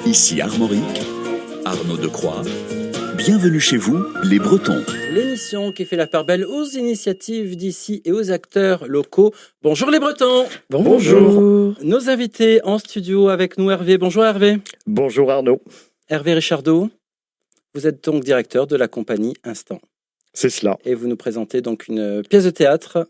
Ici Armorique, Arnaud Decroix. Bienvenue chez vous, les Bretons. L'émission qui fait la part belle aux initiatives d'ici et aux acteurs locaux. Bonjour les Bretons. Bonjour. Nos invités en studio avec nous, Hervé. Bonjour Hervé. Bonjour Arnaud. Hervé Richardot, vous êtes donc directeur de la compagnie Instant. C'est cela. Et vous nous présentez donc une pièce de théâtre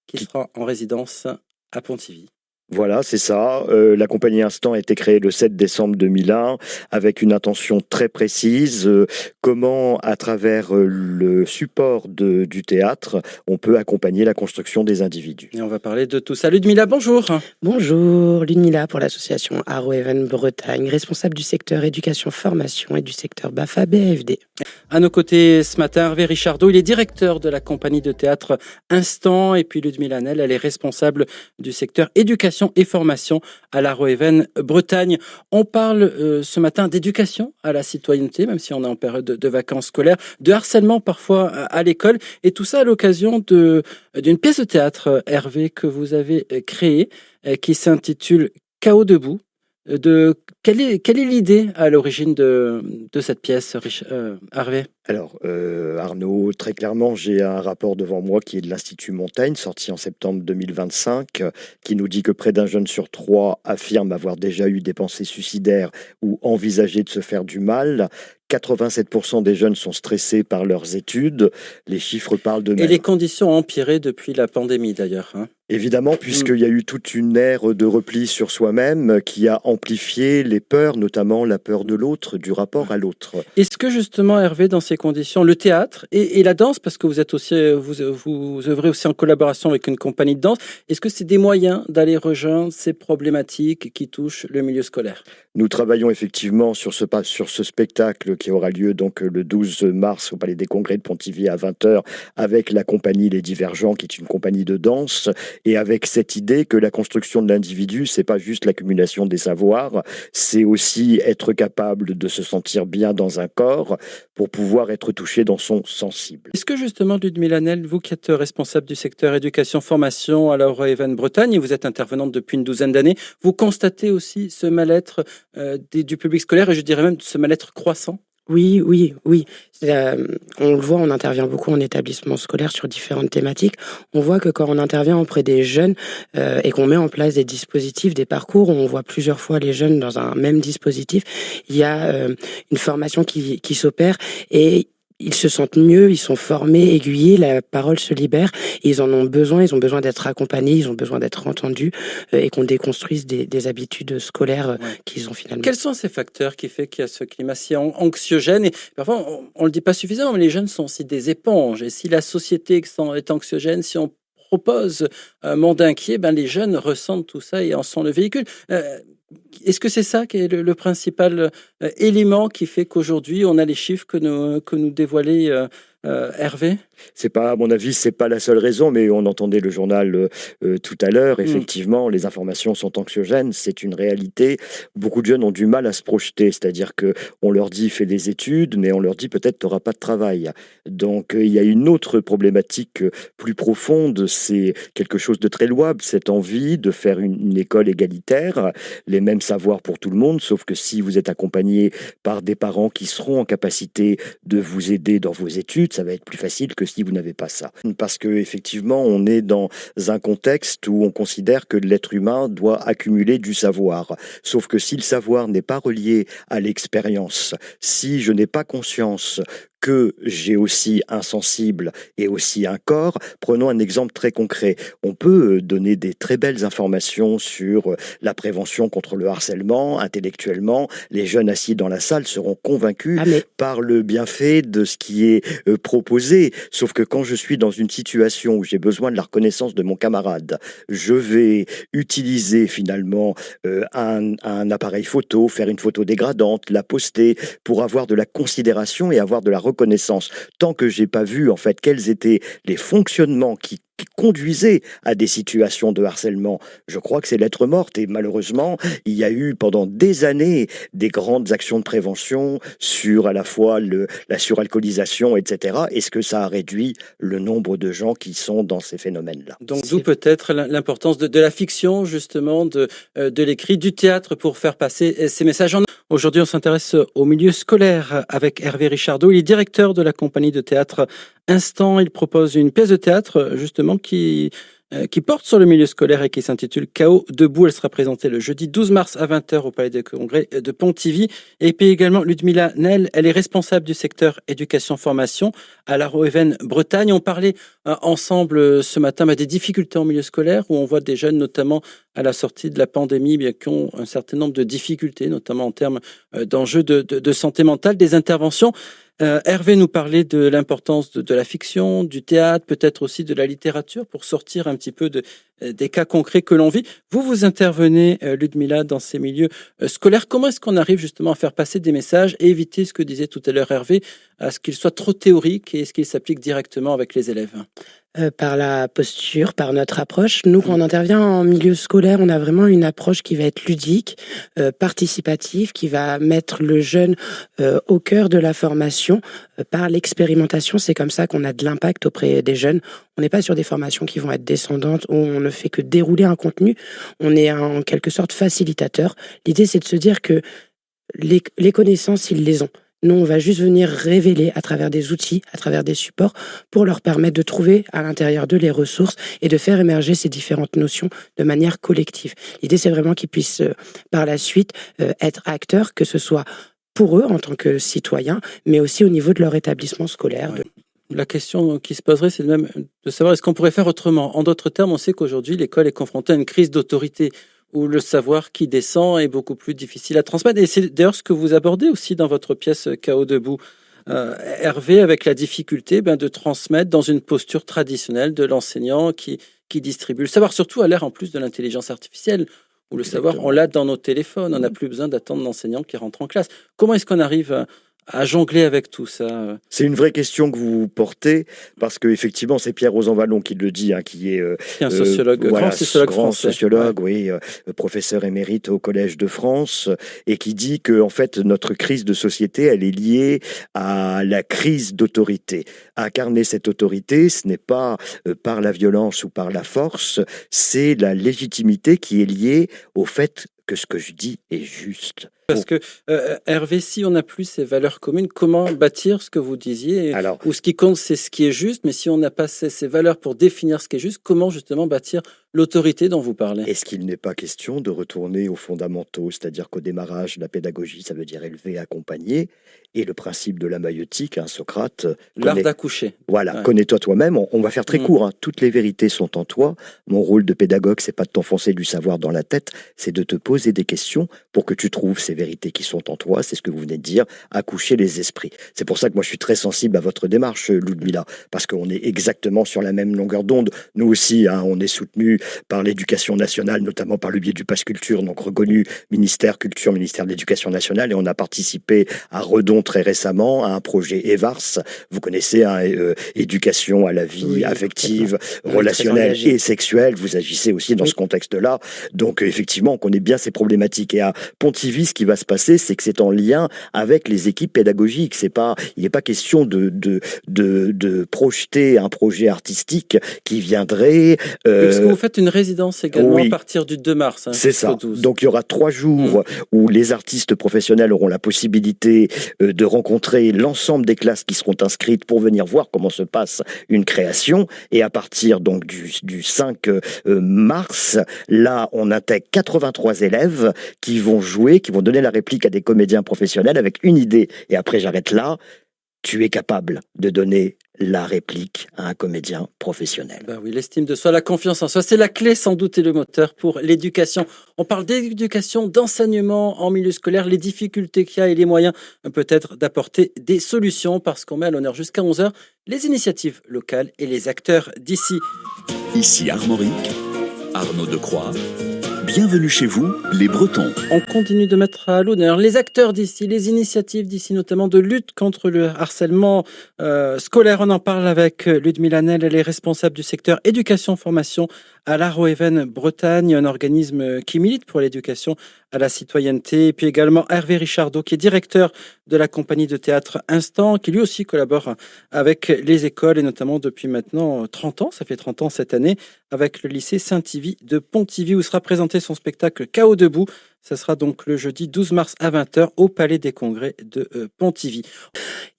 qui sera en résidence à Pontivy. Voilà, c'est ça. La compagnie Instant a été créée le 7 décembre 2001 avec une intention très précise. Comment, à travers le support du théâtre, on peut accompagner la construction des individus. Et on va parler de tout ça. Ludmilla, bonjour. Bonjour, Ludmilla pour l'association Arrow-Even Bretagne, responsable du secteur éducation-formation et du secteur BAFA-BAFD. À nos côtés ce matin, Hervé Richardot, il est directeur de la compagnie de théâtre Instant. Et puis Ludmilla Nel, elle est responsable du secteur éducation et formation à l'Arrow-Even Bretagne. On parle ce matin d'éducation à la citoyenneté, même si on est en période de vacances scolaires, de harcèlement parfois à l'école, et tout ça à l'occasion d'une pièce de théâtre, Hervé, que vous avez créée, qui s'intitule Chaos debout. Quelle est l'idée à l'origine de cette pièce, Hervé ? Alors, Arnaud, très clairement, j'ai un rapport devant moi qui est de l'Institut Montaigne, sorti en septembre 2025, qui nous dit que près d'un jeune sur 3 affirme avoir déjà eu des pensées suicidaires ou envisagé de se faire du mal. 87% des jeunes sont stressés par leurs études. Les chiffres parlent d'eux-mêmes. Et les conditions ont empiré depuis la pandémie, d'ailleurs. Évidemment, puisqu'il y a eu toute une ère de repli sur soi-même qui a amplifié les peurs, notamment la peur de l'autre, du rapport à l'autre. Est-ce que justement, Hervé, dans ces conditions, le théâtre et la danse, parce que vous êtes aussi, vous œuvrez aussi en collaboration avec une compagnie de danse, est-ce que c'est des moyens d'aller rejoindre ces problématiques qui touchent le milieu scolaire ? Nous travaillons effectivement sur ce spectacle qui aura lieu donc le 12 mars au Palais des Congrès de Pontivy à 20h avec la compagnie Les Divergents, qui est une compagnie de danse, et avec cette idée que la construction de l'individu, c'est pas juste l'accumulation des savoirs, c'est aussi être capable de se sentir bien dans un corps pour pouvoir être touché dans son sensible. Est-ce que justement, Ludmilla Nel, vous qui êtes responsable du secteur éducation-formation à l'Arrow-Even Bretagne, et vous êtes intervenante depuis une douzaine d'années, vous constatez aussi ce mal-être du public scolaire, et je dirais même ce mal-être croissant ? Oui. On le voit, on intervient beaucoup en établissement scolaire sur différentes thématiques. On voit que quand on intervient auprès des jeunes et qu'on met en place des dispositifs, des parcours où on voit plusieurs fois les jeunes dans un même dispositif, il y a une formation qui s'opère et ils se sentent mieux, ils sont formés, aiguillés, la parole se libère, et ils ont besoin d'être accompagnés, ils ont besoin d'être entendus et qu'on déconstruise des habitudes scolaires qu'ils ont finalement. Quels sont ces facteurs qui font qu'il y a ce climat si anxiogène ? Et parfois, on ne le dit pas suffisamment, mais les jeunes sont aussi des éponges. Et si la société est anxiogène, si on propose un monde inquiet, les jeunes ressentent tout ça et en sont le véhicule. Est-ce que c'est ça qui est le principal élément qui fait qu'aujourd'hui, on a les chiffres que nous dévoilait Hervé ? C'est pas, à mon avis, c'est pas la seule raison, mais on entendait le journal tout à l'heure. Effectivement, les informations sont anxiogènes, c'est une réalité. Beaucoup de jeunes ont du mal à se projeter, c'est-à-dire que on leur dit fais des études, mais on leur dit peut-être t'auras pas de travail. Donc il y a une autre problématique plus profonde, c'est quelque chose de très louable, cette envie de faire une école égalitaire, les mêmes savoirs pour tout le monde, sauf que si vous êtes accompagné par des parents qui seront en capacité de vous aider dans vos études, ça va être plus facile que si vous n'avez pas ça. Parce que effectivement, on est dans un contexte où on considère que l'être humain doit accumuler du savoir. Sauf que si le savoir n'est pas relié à l'expérience, si je n'ai pas conscience que j'ai aussi un sensible et aussi un corps. Prenons un exemple très concret. On peut donner des très belles informations sur la prévention contre le harcèlement intellectuellement. Les jeunes assis dans la salle seront convaincus par le bienfait de ce qui est proposé. Sauf que quand je suis dans une situation où j'ai besoin de la reconnaissance de mon camarade, je vais utiliser finalement un appareil photo, faire une photo dégradante, la poster pour avoir de la considération et avoir de la reconnaissance. Tant que j'ai pas vu en fait quels étaient les fonctionnements qui conduisaient à des situations de harcèlement, je crois que c'est lettre morte. Et malheureusement, il y a eu pendant des années des grandes actions de prévention sur à la fois la suralcoolisation, etc. Est-ce que ça a réduit le nombre de gens qui sont dans ces phénomènes-là ? Donc d'où peut-être l'importance de la fiction, justement, de l'écrit, du théâtre pour faire passer ces messages. Aujourd'hui, on s'intéresse au milieu scolaire avec Hervé Richardot. Il est directeur de la compagnie de théâtre Instant. Il propose une pièce de théâtre justement qui porte sur le milieu scolaire et qui s'intitule Chaos debout. Elle sera présentée le jeudi 12 mars à 20h au Palais des Congrès de Pontivy. Et puis également Ludmila Nel, elle est responsable du secteur éducation-formation à la Roéven Bretagne. On parlait ensemble ce matin des difficultés en milieu scolaire où on voit des jeunes, notamment à la sortie de la pandémie, bien qui ont un certain nombre de difficultés, notamment en termes d'enjeux de santé mentale, des interventions. Hervé nous parlait de l'importance de la fiction, du théâtre, peut-être aussi de la littérature pour sortir un petit peu des cas concrets que l'on vit. Vous intervenez, Ludmila, dans ces milieux scolaires. Comment est-ce qu'on arrive justement à faire passer des messages et éviter ce que disait tout à l'heure Hervé, à ce qu'il soit trop théorique et ce qu'il s'applique directement avec les élèves? Par la posture, par notre approche. Nous, quand on intervient en milieu scolaire, on a vraiment une approche qui va être ludique, participative, qui va mettre le jeune au cœur de la formation. Par l'expérimentation, c'est comme ça qu'on a de l'impact auprès des jeunes. On n'est pas sur des formations qui vont être descendantes où on ne fait que dérouler un contenu. On est en quelque sorte facilitateur. L'idée, c'est de se dire que les connaissances, ils les ont. Nous, on va juste venir révéler à travers des outils, à travers des supports, pour leur permettre de trouver à l'intérieur d'eux les ressources et de faire émerger ces différentes notions de manière collective. L'idée, c'est vraiment qu'ils puissent, par la suite, être acteurs, que ce soit pour eux en tant que citoyens, mais aussi au niveau de leur établissement scolaire. Ouais. La question qui se poserait, c'est même de savoir est-ce qu'on pourrait faire autrement. En d'autres termes, on sait qu'aujourd'hui, l'école est confrontée à une crise d'autorité, où le savoir qui descend est beaucoup plus difficile à transmettre. Et c'est d'ailleurs ce que vous abordez aussi dans votre pièce Chaos debout. Hervé, avec la difficulté de transmettre dans une posture traditionnelle de l'enseignant qui distribue le savoir, surtout à l'ère en plus de l'intelligence artificielle, où le savoir, on l'a dans nos téléphones, on n'a plus besoin d'attendre l'enseignant qui rentre en classe. Comment est-ce qu'on arrive à jongler avec tout ça? C'est une vraie question que vous portez, parce que effectivement, c'est Pierre Rosanvallon qui le dit, qui est un sociologue, voilà, grand sociologue, oui, professeur émérite au Collège de France, et qui dit que en fait notre crise de société, elle est liée à la crise d'autorité. Incarner cette autorité, ce n'est pas par la violence ou par la force, c'est la légitimité qui est liée au fait que ce que je dis est juste. Parce que, Hervé, si on n'a plus ces valeurs communes, comment bâtir ce que vous disiez? Alors, où ce qui compte, c'est ce qui est juste, mais si on n'a pas ces valeurs pour définir ce qui est juste, comment justement bâtir l'autorité dont vous parlez? Est-ce qu'il n'est pas question de retourner aux fondamentaux, c'est-à-dire qu'au démarrage, la pédagogie, ça veut dire élever, accompagner, et le principe de la maïeutique, Socrate... L'art d'accoucher. Voilà, ouais. Connais-toi toi-même, on va faire très court, toutes les vérités sont en toi. Mon rôle de pédagogue, c'est pas de t'enfoncer du savoir dans la tête, c'est de te poser des questions pour que tu trouves ces vérités qui sont en toi, c'est ce que vous venez de dire, accoucher les esprits. C'est pour ça que moi je suis très sensible à votre démarche, Ludmila, parce qu'on est exactement sur la même longueur d'onde. Nous aussi, on est soutenus par l'éducation nationale, notamment par le biais du Pass Culture, donc reconnu ministère Culture, ministère de l'Éducation nationale, et on a participé à Redon très récemment à un projet EVARS, vous connaissez, éducation à la vie affective, relationnelle et sexuelle, vous agissez aussi dans ce contexte-là, donc effectivement on connaît bien ces problématiques, et à Pontivy, ce qui va se passer, c'est que c'est en lien avec les équipes pédagogiques, il n'est pas question de projeter un projet artistique qui viendrait... Parce que vous faites une résidence également à partir du 2 mars. C'est ça, 12. Donc il y aura 3 jours où les artistes professionnels auront la possibilité de rencontrer l'ensemble des classes qui seront inscrites pour venir voir comment se passe une création, et à partir donc du 5 mars, là on intègre 83 élèves qui vont jouer, qui vont donner la réplique à des comédiens professionnels avec une idée, et après j'arrête là, tu es capable de donner la réplique à un comédien professionnel. Oui, l'estime de soi, la confiance en soi, c'est la clé sans doute et le moteur pour l'éducation. On parle d'éducation, d'enseignement en milieu scolaire, les difficultés qu'il y a et les moyens peut-être d'apporter des solutions, parce qu'on met à l'honneur jusqu'à 11h les initiatives locales et les acteurs d'ici. Ici Armorique, Arnaud Decroix. Bienvenue chez vous, les Bretons. On continue de mettre à l'honneur les acteurs d'ici, les initiatives d'ici, notamment de lutte contre le harcèlement scolaire. On en parle avec Ludmila Nel, elle est responsable du secteur éducation-formation à la Roéven Bretagne, un organisme qui milite pour l'éducation à la citoyenneté. Et puis également Hervé Richardot, qui est directeur de la compagnie de théâtre Instant, qui lui aussi collabore avec les écoles, et notamment depuis maintenant 30 ans, ça fait 30 ans cette année, avec le lycée Saint-Yvi de Pontivy, où sera présenté son spectacle Chaos debout. Ça sera donc le jeudi 12 mars à 20h au Palais des Congrès de Pontivy.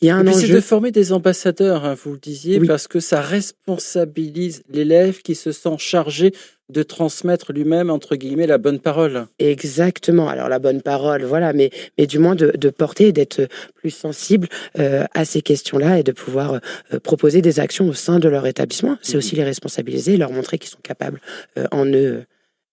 Il y a un C'est enjeu. de former des ambassadeurs, hein, vous le disiez, Oui. parce que ça responsabilise l'élève qui se sent chargé de transmettre lui-même, entre guillemets, la bonne parole. Exactement. Alors la bonne parole, voilà, mais du moins de porter et d'être plus sensible à ces questions-là et de pouvoir proposer des actions au sein de leur établissement. C'est aussi les responsabiliser, leur montrer qu'ils sont capables en eux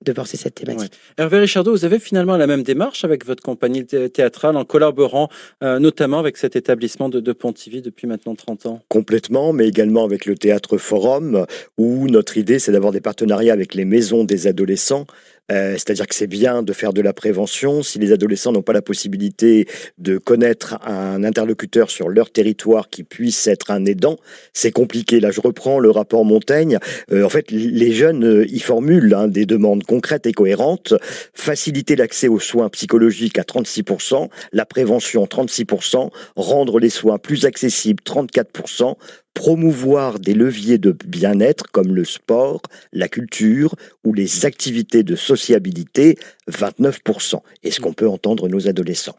de porter cette thématique. Ouais. Hervé Richardot, vous avez finalement la même démarche avec votre compagnie théâtrale en collaborant notamment avec cet établissement de Pontivy depuis maintenant 30 ans. Complètement, mais également avec le Théâtre Forum, où notre idée, c'est d'avoir des partenariats avec les maisons des adolescents. C'est-à-dire que c'est bien de faire de la prévention. Si les adolescents n'ont pas la possibilité de connaître un interlocuteur sur leur territoire qui puisse être un aidant, c'est compliqué. Là, je reprends le rapport Montaigne. En fait, les jeunes, ils formulent des demandes concrètes et cohérentes. Faciliter l'accès aux soins psychologiques à 36%, la prévention 36%, rendre les soins plus accessibles 34%, promouvoir des leviers de bien-être comme le sport, la culture ou les activités de sociabilité, 29%. Est-ce qu'on peut entendre nos adolescents?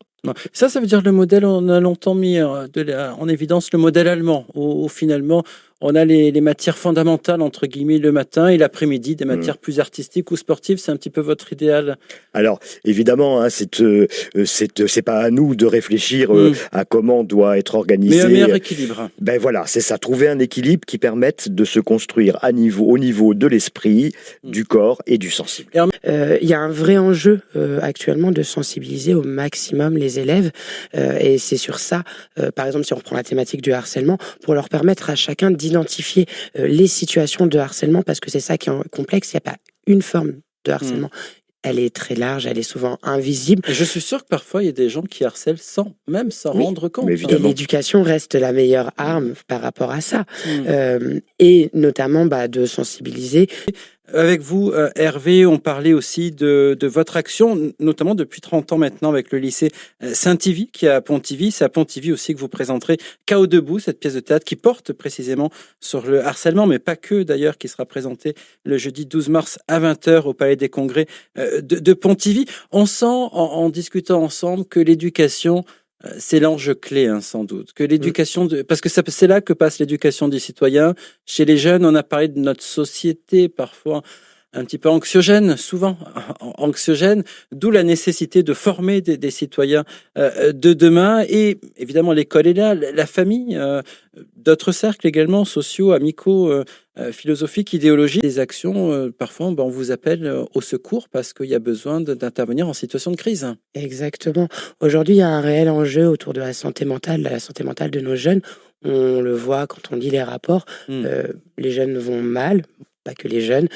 Ça veut dire le modèle, on a longtemps mis en évidence le modèle allemand, où finalement on a les matières fondamentales, entre guillemets, le matin et l'après-midi, des matières plus artistiques ou sportives. C'est un petit peu votre idéal? Alors, évidemment, c'est pas à nous de réfléchir à comment doit être organisé. Mais un meilleur équilibre. Ben voilà, c'est ça, trouver un équilibre qui permette de se construire au niveau de l'esprit, du corps et du sensible. Il y a un vrai enjeu actuellement de sensibiliser au maximum les élèves et c'est sur ça, par exemple, si on reprend la thématique du harcèlement, pour leur permettre à chacun d'identifier les situations de harcèlement, parce que c'est ça qui est complexe, il n'y a pas une forme de harcèlement. Elle est très large, elle est souvent invisible. Et je suis sûr que parfois, il y a des gens qui harcèlent sans même s'en rendre compte. Mais Et évidemment. l'éducation reste la meilleure arme par rapport à ça. Et notamment de sensibiliser. Avec vous, Hervé, on parlait aussi de votre action, notamment depuis 30 ans maintenant avec le lycée Saint-Yvi qui est à Pontivy. C'est à Pontivy aussi que vous présenterez Chaos debout, cette pièce de théâtre qui porte précisément sur le harcèlement, mais pas que d'ailleurs, qui sera présentée le jeudi 12 mars à 20h au Palais des Congrès de Pontivy. On sent, en discutant ensemble, que l'éducation... c'est l'enjeu clé, sans doute. Que l'éducation, parce que c'est là que passe l'éducation des citoyens. Chez les jeunes, on a parlé de notre société, parfois un petit peu anxiogène, souvent anxiogène, d'où la nécessité de former des citoyens de demain. Et évidemment, l'école est là, la famille, d'autres cercles également, sociaux, amicaux, philosophiques, idéologiques, des actions. Parfois, on vous appelle au secours parce qu'il y a besoin d'intervenir en situation de crise. Exactement. Aujourd'hui, il y a un réel enjeu autour de la santé mentale de nos jeunes. On le voit quand on lit les rapports. Les jeunes vont mal, pas que les jeunes.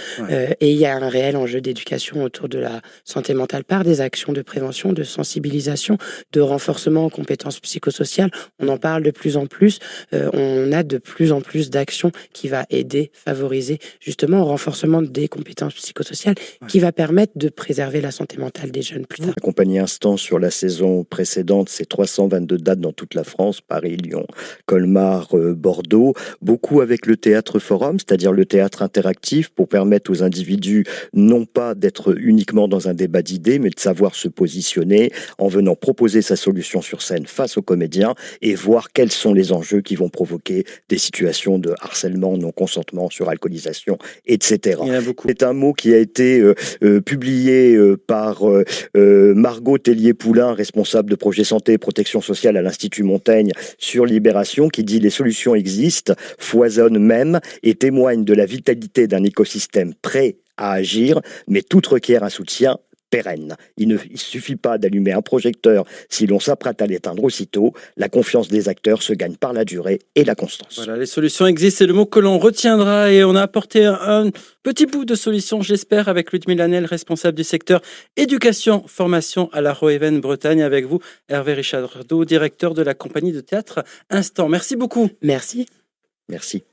Et il y a un réel enjeu d'éducation autour de la santé mentale par des actions de prévention, de sensibilisation, de renforcement en compétences psychosociales. On en parle de plus en plus. On a de plus en plus d'actions qui va aider, favoriser justement au renforcement des compétences psychosociales qui va permettre de préserver la santé mentale des jeunes plus tard. Compagnie Instant sur la saison précédente, c'est 322 dates dans toute la France, Paris, Lyon, Colmar, Bordeaux. Beaucoup avec le Théâtre Forum, c'est-à-dire le théâtre interactif pour permettre aux individus non pas d'être uniquement dans un débat d'idées, mais de savoir se positionner en venant proposer sa solution sur scène face aux comédiens et voir quels sont les enjeux qui vont provoquer des situations de harcèlement, non-consentement, suralcoolisation, etc. Il y en a beaucoup. C'est un mot qui a été publié par Margot Tellier-Poulain, responsable de projet santé et protection sociale à l'Institut Montaigne sur Libération, qui dit « Les solutions existent, foisonnent même et témoignent de la vitalité d'un écosystème prêt à agir, mais tout requiert un soutien pérenne. Il ne suffit pas d'allumer un projecteur si l'on s'apprête à l'éteindre aussitôt. La confiance des acteurs se gagne par la durée et la constance. » Voilà, les solutions existent, c'est le mot que l'on retiendra et on a apporté un petit bout de solution, j'espère, avec Ludmilla Hanel, responsable du secteur éducation, formation à la Roéven Bretagne, avec vous, Hervé Richardot, directeur de la compagnie de théâtre Instant. Merci beaucoup. Merci. Merci.